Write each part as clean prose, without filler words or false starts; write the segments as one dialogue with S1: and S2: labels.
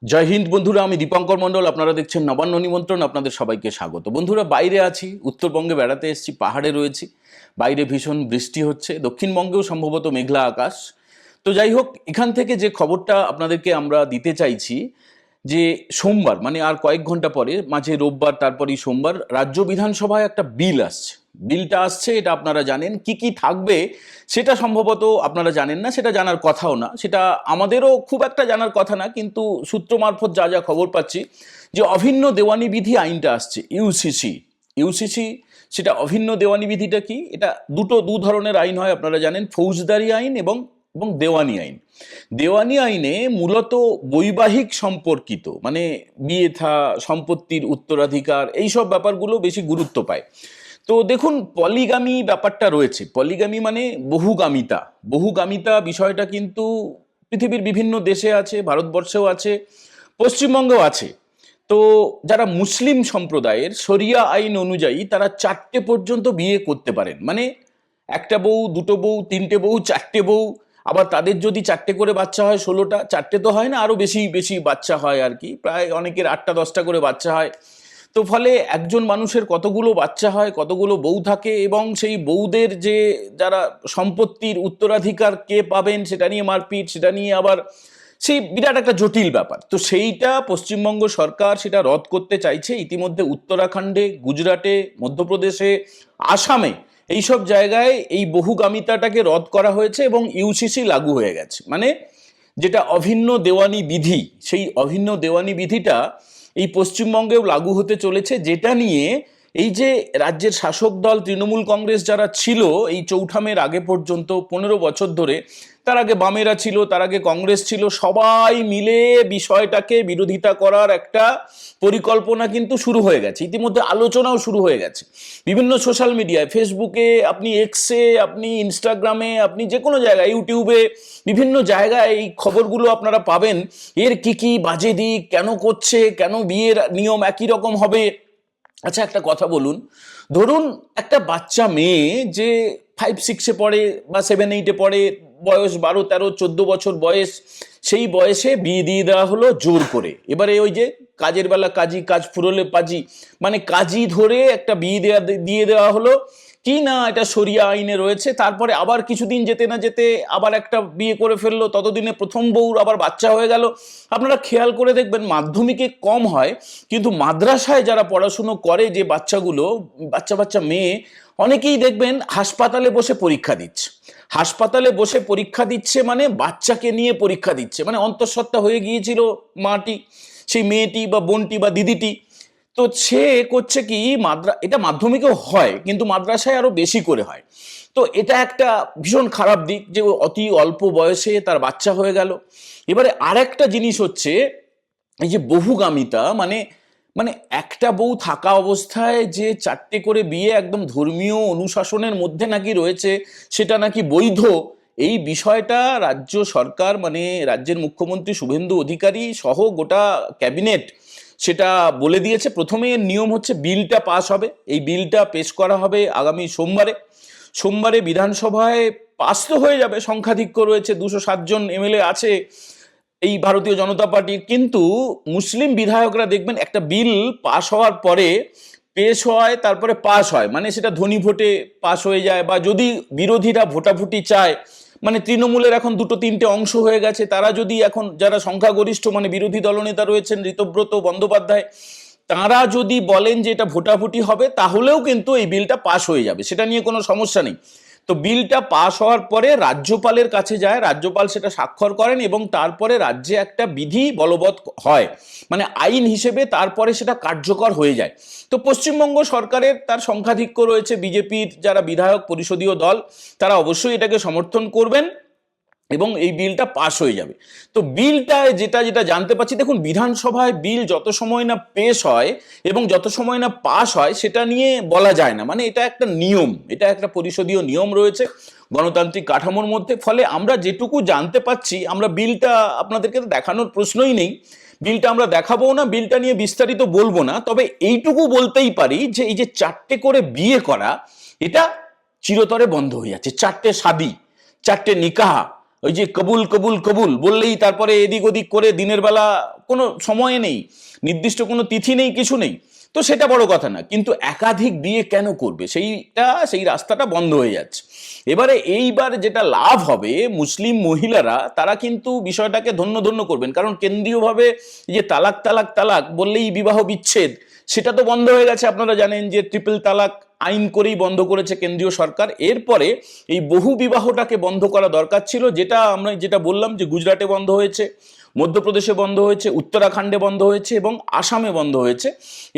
S1: জয় হিন্দ বন্ধুরা, আমি দীপঙ্কর মণ্ডল। আপনারা দেখছেন নবান্ন নিমন্ত্রণ। আপনাদের সবাইকে স্বাগত। বন্ধুরা, বাইরে আছি, উত্তরবঙ্গে বেড়াতে এসেছি, পাহাড়ে রয়েছি। বাইরে ভীষণ বৃষ্টি হচ্ছে, দক্ষিণবঙ্গেও সম্ভবত মেঘলা আকাশ। তো যাই হোক, এখান থেকে যে খবরটা আপনাদেরকে আমরা দিতে চাইছি যে সোমবার মানে আর কয়েক ঘন্টা পরে, মাঝে রোববার তারপরেই সোমবার, রাজ্য বিধানসভায় একটা বিল আসছে। বিলটা আসছে, এটা আপনারা জানেন। কি কি থাকবে সেটা সম্ভবত আপনারা জানেন না, সেটা জানার কথাও না, সেটা আমাদেরও খুব একটা জানার কথা না। কিন্তু সূত্র মারফত যা যা খবর পাচ্ছি, যে অভিন্ন দেওয়ানি বিধি আইনটা আসছে, ইউসিসি। ইউসিসি সেটা অভিন্ন দেওয়ানি বিধিটা কি? এটা দু ধরনের আইন হয়, আপনারা জানেন, ফৌজদারি আইন এবং এবং দেওয়ানি আইন। দেওয়ানি আইনে মূলত বৈবাহিক সম্পর্কিত, মানে বিয়ে থা, সম্পত্তির উত্তরাধিকার, এইসব ব্যাপারগুলো বেশি গুরুত্ব পায়। তো দেখুন, পলিগামি ব্যাপারটা রয়েছে। পলিগামি মানে বহুগামিতা। বহুগামিতা বিষয়টা কিন্তু পৃথিবীর বিভিন্ন দেশে আছে, ভারতবর্ষেও আছে, পশ্চিমবঙ্গেও আছে। তো যারা মুসলিম সম্প্রদায়ের শরিয়া আইন অনুযায়ী তারা 4টে পর্যন্ত বিয়ে করতে পারেন। মানে একটা বউ, দুটো বউ, তিনটে বউ, 4টে বউ। আবার তাদের যদি 4টে করে বাচ্চা হয়, 16টা। 4টে তো হয় না, আরো বেশি বেশি বাচ্চা হয় আর কি, প্রায় অনেকের 8টা 10টা করে বাচ্চা হয়। তো ফলে একজন মানুষের কতগুলো বাচ্চা হয়, কতগুলো বউ থাকে, এবং সেই বউদের যে যারা সম্পত্তির উত্তরাধিকার কে পাবেন সেটা নিয়ে মারপিট, সেটা নিয়ে আবার সেই বিরাট একটা জটিল ব্যাপার। তো সেইটা পশ্চিমবঙ্গ সরকার সেটা রদ করতে চাইছে। ইতিমধ্যে উত্তরাখণ্ডে, গুজরাটে, মধ্যপ্রদেশে, আসামে এইসব জায়গায় এই বহুগামিতাটাকে রদ করা হয়েছে এবং ইউসিসি লাগু হয়ে গেছে। মানে যেটা অভিন্ন দেওয়ানি বিধি, সেই অভিন্ন দেওয়ানি বিধিটা এই পশ্চিমবঙ্গেও লাগু হতে চলেছে। যেটা নিয়ে এই যে রাজ্যের শাসক দল তৃণমূল কংগ্রেস যারা ছিল এই চৌঠামের আগে পর্যন্ত 15 বছর ধরে, তার আগে বামেরা ছিল, তার আগে কংগ্রেস ছিল, সবাই মিলে বিষয়টাকে বিরোধিতা করার একটা পরিকল্পনা কিন্তু শুরু হয়ে গেছে। ইতিমধ্যে আলোচনাও শুরু হয়ে গেছে বিভিন্ন সোশ্যাল মিডিয়ায়, ফেসবুকে, আপনি এক্সে, আপনি ইনস্টাগ্রামে, আপনি যে কোনো জায়গায়, ইউটিউবে, বিভিন্ন জায়গায় এই খবরগুলো আপনারা পাবেন। এর কি কি বাজে দিক, কেন করছে, কেন বিয়ের নিয়ম একই রকম হবে। আচ্ছা, একটা কথা বলুন, ধরুন একটা বাচ্চা মেয়ে যে 5-6-এ পড়ে বা 7-8-এ পড়ে, বয়স 12-13-14 বছর বয়স, সেই বয়সে বিয়ে দিয়ে দেওয়া হলো জোর করে। এবারে ওই যে কাজের বেলা কাজী, কাজ ফুরোলে পাজি, মানে কাজী ধরে একটা বিয়ে দিয়ে দেওয়া হলো। কি না, এটা শরিয়া আইনে রয়েছে। তারপরে আবার কিছুদিন যেতে না যেতে আবার একটা বিয়ে করে ফেললো, ততদিনে প্রথম বউর আবার বাচ্চা হয়ে গেল। আপনারা খেয়াল করে দেখবেন, মাধ্যমিকে কম হয় কিন্তু মাদ্রাসায় যারা পড়াশুনো করে যে বাচ্চাগুলো, বাচ্চা বাচ্চা মেয়ে, অনেকেই দেখবেন হাসপাতালে বসে পরীক্ষা দিচ্ছে। হাসপাতালে বসে পরীক্ষা দিচ্ছে মানে বাচ্চাকে নিয়ে পরীক্ষা দিচ্ছে, মানে অন্তঃসত্ত্বা হয়ে গিয়েছিল মাটি, সেই মেয়েটি বা বোনটি বা দিদিটি। তো সে করছে কি, এটা মাধ্যমিকেও হয় কিন্তু মাদ্রাসায় আরো বেশি করে হয়। তো এটা একটা ভীষণ খারাপ দিক যে অতি অল্প বয়সে তার বাচ্চা হয়ে গেল। এবারে আরেকটা জিনিস হচ্ছে এই যে বহুগামিতা, মানে মানে একটা বউ থাকা অবস্থায় যে 4টে করে বিয়ে একদম ধর্মীয় অনুশাসনের মধ্যে নাকি রয়েছে, সেটা নাকি বৈধ। এই বিষয়টা রাজ্য সরকার, মানে রাজ্যের মুখ্যমন্ত্রী শুভেন্দু অধিকারী সহ গোটা ক্যাবিনেট সেটা বলে দিয়েছে। প্রথমে এর নিয়ম হচ্ছে বিলটা পাস হবে, এই বিলটা পেশ করা হবে আগামী সোমবারে। সোমবারে বিধানসভায় পাস তো হয়ে যাবে, সংখ্যাধিক্য রয়েছে, 207 জন এমএলএ আছে এই ভারতীয় জনতা পার্টির। কিন্তু মুসলিম বিধায়করা দেখবেন একটা বিল পাশ হওয়ার পরে পেশ হয়, তারপরে পাশ হয়, মানে সেটা ধ্বনি ভোটে পাশ হয়ে যায়, বা যদি বিরোধীরা ভোটাভুটি চায়, মানে তৃণমূলের এখন 2-3টে অংশ হয়ে গেছে, তারা যদি এখন যারা সংখ্যাগরিষ্ঠ মানে বিরোধী দলনেতা রয়েছেন ঋতব্রত বন্দ্যোপাধ্যায়, তারা যদি বলেন যে এটা ভোটাভুটি হবে, তাহলেও কিন্তু এই বিলটা পাশ হয়ে যাবে, সেটা নিয়ে কোনো সমস্যা নেই। তো বিলটা পাশ হওয়ার পরে রাজ্যপালের কাছে যায়, রাজ্যপাল সেটা স্বাক্ষর করেন এবং তারপরে রাজ্যে একটা বিধি বলবৎ হয়, মানে আইন হিসেবে তারপরে সেটা কার্যকর হয়ে যায়। তো পশ্চিমবঙ্গ সরকারের তার সংখ্যাধিক্য রয়েছে, বিজেপির যারা বিধায়ক পরিষদীয় দল, তারা অবশ্যই এটাকে সমর্থন করবেন এবং এই বিলটা পাশ হয়ে যাবে। তো বিলটায় যেটা যেটা জানতে পাচ্ছি, দেখুন, বিধানসভায় বিল যত সময় না পেশ হয় এবং যত সময় না পাশ হয় সেটা নিয়ে বলা যায় না, মানে এটা একটা নিয়ম, এটা একটা পরিষদীয় নিয়ম রয়েছে গণতান্ত্রিক কাঠামোর মধ্যে। ফলে আমরা যেটুকু জানতে পাচ্ছি, আমরা বিলটা আপনাদেরকে দেখানোর প্রশ্নই নেই, বিলটা আমরা দেখাবো না, বিলটা নিয়ে বিস্তারিত বলবো না। তবে এইটুকু বলতেই পারি যে এই যে 4টে করে বিয়ে করা, এটা চিরতরে বন্ধ হয়ে যাচ্ছে। 4টে শাদি, 4টে নিকাহ, ওই যে কবুল কবুল কবুল বললেই তারপরে এদিক ওদিক করে দিনের বেলা কোনো সময় নেই, নির্দিষ্ট কোনো তিথি নেই, কিছু নেই, তো সেটা বড় কথা না, কিন্তু একাধিক বিয়ে কেন করবে সেই রাস্তাটা বন্ধ হয়ে যাচ্ছে। এবারে এইবার যেটা লাভ হবে, মুসলিম মহিলারা তারা কিন্তু বিষয়টাকে ধন্য ধন্য করবেন, কারণ কেন্দ্রীয়ভাবে যে তালাক তালাক তালাক বললেই বিবাহ বিচ্ছেদ, সেটা তো বন্ধ হয়ে গেছে। আপনারা জানেন যে ট্রিপল তালাক আইন করেই বন্ধ করেছে কেন্দ্রীয় সরকার। এরপরে এই বহু বিবাহটাকে বন্ধ করা দরকার ছিল, যেটা বললাম যে গুজরাটে বন্ধ হয়েছে, মধ্যপ্রদেশে বন্ধ হয়েছে, উত্তরাখণ্ডে বন্ধ হয়েছে এবং আসামে বন্ধ হয়েছে।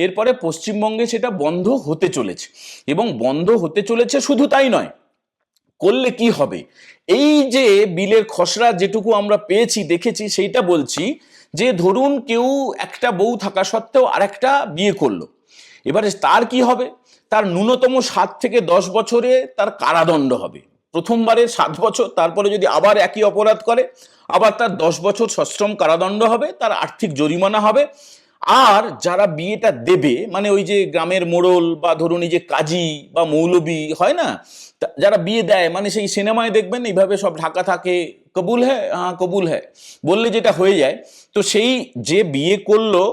S1: এরপরে পশ্চিমবঙ্গে সেটা বন্ধ হতে চলেছে, এবং বন্ধ হতে চলেছে। শুধু তাই নয়, করলে কি হবে, এই যে বিলের খসড়া যেটুকু আমরা পেয়েছি দেখেছি, সেইটা বলছি যে ধরুন কেউ একটা বউ থাকা সত্ত্বেও আরেকটা বিয়ে করলো, এবারে তার কি হবে, তার ন্যূনতম 7 থেকে 10 বছরে তার কারাদণ্ড হবে। প্রথমবারে 7 বছর, তারপরে যদি আবার একই অপরাধ করে আবার তার 10 বছর সশ্রম কারাদণ্ড হবে, তার আর্থিক জরিমানা হবে। আর যারা বিয়েটা দেবে, মানে ওই যে গ্রামের মোড়ল বা ধরুন এই যে কাজী বা মৌলবি হয় না, যারা বিয়ে দেয়, মানে সেই সিনেমায় দেখবেন এইভাবে সব ঢাকা থাকে, কবুল হ্যাঁ, হ্যাঁ কবুল হ্যাঁ বললে যেটা হয়ে যায়, তো সেই যে বিয়ে করলো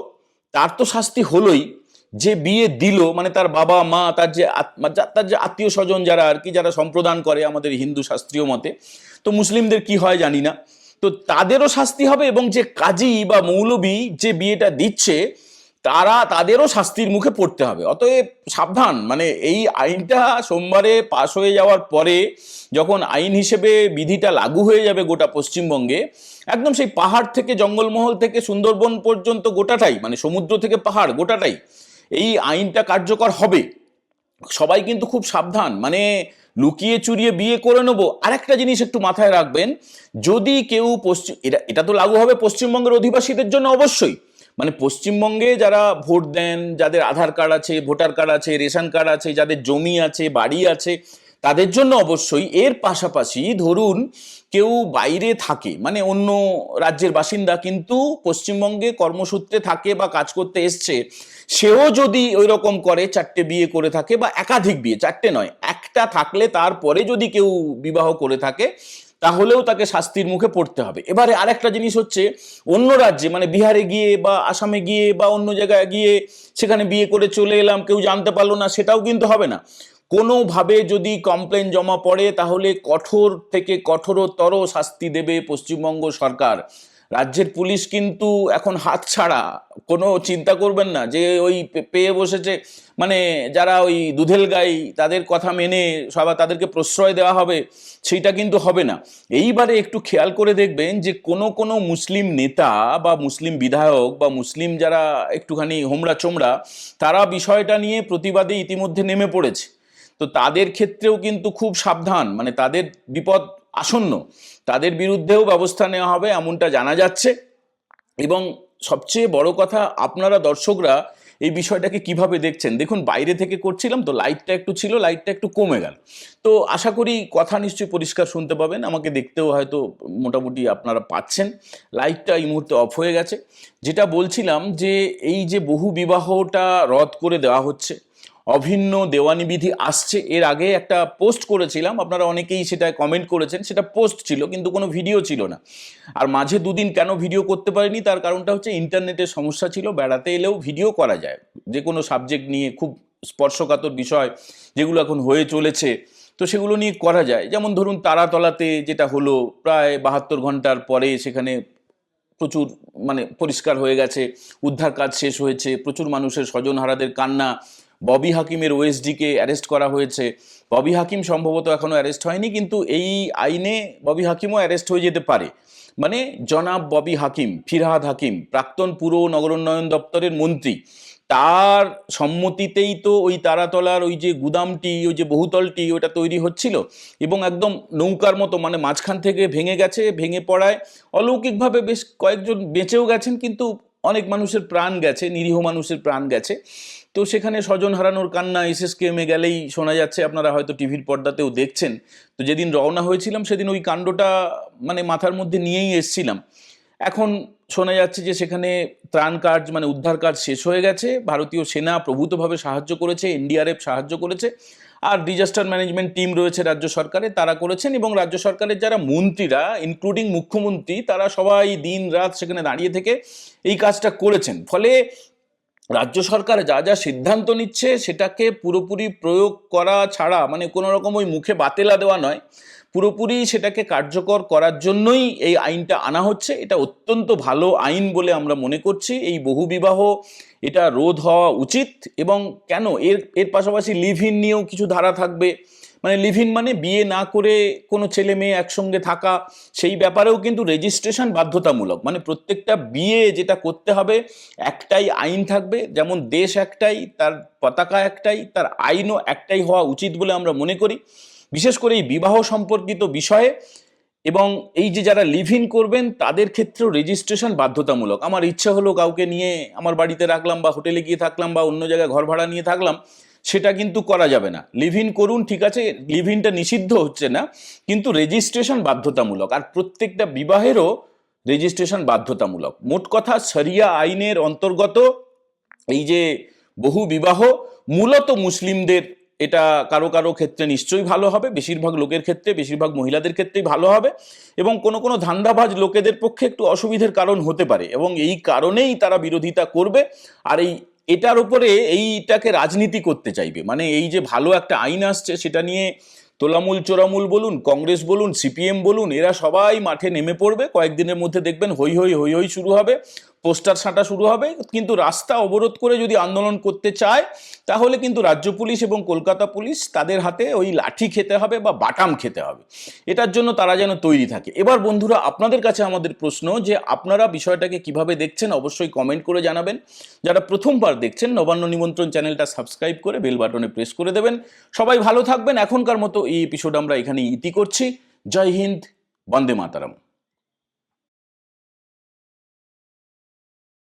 S1: তার তো শাস্তি হলোই, যে বিয়ে দিল মানে তার বাবা মা, তার যে আত্মীয় স্বজন যারা আর কি, যারা সম্প্রদান করে আমাদের হিন্দু শাস্ত্রীয় মতে, তো মুসলিমদের কি হয় জানি না, তো তাদেরও শাস্তি হবে, এবং যে কাজী বা মৌলবি যে বিয়েটা দিচ্ছে তাদেরও শাস্তির মুখে পড়তে হবে। অতএব সাবধান, মানে এই আইনটা সোমবারে পাশ হয়ে যাওয়ার পরে যখন আইন হিসেবে বিধিটা লাগু হয়ে যাবে গোটা পশ্চিমবঙ্গে, একদম সেই পাহাড় থেকে জঙ্গলমহল থেকে সুন্দরবন পর্যন্ত গোটাটাই, মানে সমুদ্র থেকে পাহাড় গোটাটাই এই আইনটা কার্যকর হবে। সবাই কিন্তু খুব সাবধান, মানে লুকিয়ে চুরিয়ে বিয়ে করে নেবো। আরেকটা জিনিস একটু মাথায় রাখবেন, যদি কেউ এটা তো লাগু হবে পশ্চিমবঙ্গের অধিবাসীদের জন্য অবশ্যই, মানে পশ্চিমবঙ্গে যারা ভোট দেন, যাদের আধার কার্ড আছে, ভোটার কার্ড আছে, রেশন কার্ড আছে, যাদের জমি আছে, বাড়ি আছে, তাদের জন্য অবশ্যই। এর পাশাপাশি ধরুন কেউ বাইরে থাকে, মানে অন্য রাজ্যের বাসিন্দা কিন্তু পশ্চিমবঙ্গে কর্মসূত্রে থাকে বা কাজ করতে এসছে, সেও যদি ওই রকম করে 4টে বিয়ে করে থাকে বা একাধিক বিয়ে, 4টে নয় একটা থাকলে তারপরে যদি কেউ বিবাহ করে থাকে, তাহলেও তাকে শাস্তির মুখে পড়তে হবে। এবারে আরেকটা জিনিস হচ্ছে, অন্য রাজ্যে মানে বিহারে গিয়ে বা আসামে গিয়ে বা অন্য জায়গায় গিয়ে সেখানে বিয়ে করে চলে এলাম, কেউ জানতে পারলো না, সেটাও কিন্তু হবে না। কোনোভাবে যদি কমপ্লেন জমা পড়ে তাহলে কঠোর থেকে কঠোরতর শাস্তি দেবে পশ্চিমবঙ্গ সরকার। রাজ্যের পুলিশ কিন্তু এখন হাত ছাড়া, কোনো চিন্তা করবেন না যে ওই পেয়ে বসেছে, মানে যারা ওই দুধেল গাই তাদের কথা মেনে সবাই তাদেরকে প্রশ্রয় দেওয়া হবে, সেইটা কিন্তু হবে না। এইবারে একটু খেয়াল করে দেখবেন যে কোনো মুসলিম নেতা বা মুসলিম বিধায়ক বা মুসলিম যারা একটুখানি হোমরা চোমরা, তারা বিষয়টা নিয়ে প্রতিবাদে ইতিমধ্যে নেমে পড়েছে। তো তাদের ক্ষেত্রেও কিন্তু খুব সাবধান, মানে তাদের বিপদ আসন্ন, তাদের বিরুদ্ধেও ব্যবস্থা নেওয়া হবে এমনটা জানা যাচ্ছে। এবং সবচেয়ে বড় কথা, আপনারা দর্শকরা এই বিষয়টাকে কিভাবে দেখছেন? দেখুন, বাইরে থেকে করছিলাম তো লাইটটা একটু ছিল, লাইটটা একটু কমে গেল, তো আশা করি কথা নিশ্চয়ই পরিষ্কার শুনতে পাবেন, আমাকে দেখতেও হয়তো মোটামুটি আপনারা পাচ্ছেন। লাইটটা এই মুহূর্তে অফ হয়ে গেছে। যেটা বলছিলাম যে এই যে বহু বিবাহটা রদ করে দেওয়া হচ্ছে, অভিন্ন দেওয়ানি বিধি আসছে, এর আগে একটা পোস্ট করেছিলাম, আপনারা অনেকেই সেটা কমেন্ট করেছেন, সেটা পোস্ট ছিল কিন্তু কোনো ভিডিও ছিল না। আর মাঝে দুদিন কেন ভিডিও করতে পারিনি, তার কারণটা হচ্ছে ইন্টারনেটের সমস্যা ছিল। বেড়াতে এলেও ভিডিও করা যায়, যে কোনো সাবজেক্ট নিয়ে খুব স্পর্শকাতর বিষয় যেগুলো এখন হয়ে চলেছে, তো সেগুলো নিয়ে করা যায়। যেমন ধরুন তারাতলাতে যেটা হলো, প্রায় 72 ঘন্টার পরে সেখানে প্রচুর মানে পরিষ্কার হয়ে গেছে, উদ্ধার কাজ শেষ হয়েছে, প্রচুর মানুষের স্বজনহারাদের কান্না। ববি হাকিমের ওএসডিকে অ্যারেস্ট করা হয়েছে, ববি হাকিম সম্ভবত এখনো অ্যারেস্ট হয়নি, কিন্তু এই আইনে ববি হাকিমও অ্যারেস্ট হয়ে যেতে পারে। মানে জনাব ববি হাকিম, ফিরহাদ হাকিম, প্রাক্তন পুর নগরোন্নয়ন দপ্তরের মন্ত্রী, তার সম্মতিতেই তো ওই তারাতলার ওই যে গুদামটি, ওই যে বহুতলটি ওটা তৈরি হচ্ছিল, এবং একদম নৌকার মতো, মানে মাঝখান থেকে ভেঙে গেছে, ভেঙে পড়ায় অলৌকিকভাবে বেশ কয়েকজন বেঁচেও গেছেন, কিন্তু অনেক মানুষের প্রাণ গেছে, নিরীহ মানুষের প্রাণ গেছে। তো সেখানে স্বজন হারানোর কান্না এসএসকেএমে গেলেই শোনা যাচ্ছে, আপনারা হয়তো টিভির পর্দাতেও দেখছেন। তো যেদিন রওনা হয়েছিলাম সেদিন ওই কাণ্ডটা মানে মাথার মধ্যে নিয়েই এসছিলাম। এখন শোনা যাচ্ছে যে সেখানে ত্রাণ কাজ মানে উদ্ধার কাজ শেষ হয়ে গেছে, ভারতীয় সেনা প্রভূতভাবে সাহায্য করেছে, এনডিআরএফ সাহায্য করেছে, আর ডিজাস্টার ম্যানেজমেন্ট টিম রয়েছে রাজ্য সরকারে, তারা করেছেন। এবং রাজ্য সরকারের যারা মন্ত্রীরা ইনক্লুডিং মুখ্যমন্ত্রী, তারা সবাই দিন রাত সেখানে দাঁড়িয়ে থেকে এই কাজটা করেছেন। ফলে রাজ্য সরকার যা যা সিদ্ধান্ত নিচ্ছে সেটাকে পুরোপুরি প্রয়োগ করা ছাড়া, মানে কোনো রকম ওই মুখে বাতেলা দেওয়া নয়, পুরোপুরি সেটাকে কার্যকর করার জন্যই এই আইনটা আনা হচ্ছে। এটা অত্যন্ত ভালো আইন বলে আমরা মনে করছি। এই বহুবিবাহ এটা রোধ হওয়া উচিত। এবং কেন, এর পাশাপাশি লিভ ইন নিয়েও কিছু ধারা থাকবে। মানে লিভ ইন মানে বিয়ে না করে কোনো ছেলে মেয়ে একসঙ্গে থাকা, সেই ব্যাপারেও কিন্তু রেজিস্ট্রেশন বাধ্যতামূলক। মানে প্রত্যেকটা বিয়ে যেটা করতে হবে, একটাই আইন থাকবে। যেমন দেশ একটাই, তার পতাকা একটাই, তার আইনও একটাই হওয়া উচিত বলে আমরা মনে করি, বিশেষ করে এই বিবাহ সম্পর্কিত বিষয়ে। এবং এই যে যারা লিভ ইন করবেন তাদের ক্ষেত্রেও রেজিস্ট্রেশন বাধ্যতামূলক। আমার ইচ্ছা হলো কাউকে নিয়ে আমার বাড়িতে রাখলাম, বা হোটেলে গিয়ে থাকলাম, বা অন্য জায়গায় ঘর ভাড়া নিয়ে থাকলাম, সেটা কিন্তু করা যাবে না। লিভ ইন করুন, ঠিক আছে, লিভ ইনটা নিষিদ্ধ হচ্ছে না, কিন্তু রেজিস্ট্রেশন বাধ্যতামূলক। আর প্রত্যেকটা বিবাহেরও রেজিস্ট্রেশন বাধ্যতামূলক। মোট কথা, শরিয়া আইনের অন্তর্গত এই যে বহু বিবাহ, মূলত মুসলিমদের এটা কারো কারো ক্ষেত্রে নিশ্চয়ই ভালো হবে, বেশিরভাগ লোকের ক্ষেত্রে, বেশিরভাগ মহিলাদের ক্ষেত্রেই ভালো হবে। এবং কোনো কোনো ধান্দাবাজ লোকেদের পক্ষে একটু অসুবিধার কারণ হতে পারে, এবং এই কারণেই তারা বিরোধিতা করবে। আর এটার উপরে এইটাকে রাজনীতি করতে চাইবে। মানে এই যে ভালো একটা আইন আসছে, সেটা নিয়ে তোলামূল চোরামূল বলুন, কংগ্রেস বলুন, সিপিএম বলুন, এরা সবাই মাঠে নেমে পড়বে। কয়েকদিনের মধ্যে দেখবেন হই হই হই হই শুরু হবে, পোস্টার ছাঁটা শুরু হবে। কিন্তু রাস্তা অবরোধ করে যদি আন্দোলন করতে চায়, তাহলে কিন্তু রাজ্য পুলিশ এবং কলকাতা পুলিশ, তাদের হাতে ওই লাঠি খেতে হবে বা বাটাম খেতে হবে। এটার জন্য তারা যেন তৈরি থাকে। এবার বন্ধুরা, আপনাদের কাছে আমাদের প্রশ্ন, যে আপনারা বিষয়টাকে কিভাবে দেখছেন অবশ্যই কমেন্ট করে জানাবেন। যারা প্রথমবার দেখছেন, নবান্ন নিমন্ত্রণ চ্যানেলটা সাবস্ক্রাইব করে বেল বাটনে প্রেস করে দেবেন। সবাই ভালো থাকবেন। এখনকার মতো এই এপিসোড আমরা এখানে ইতি করছি। জয় হিন্দ, বন্দে মাতরম।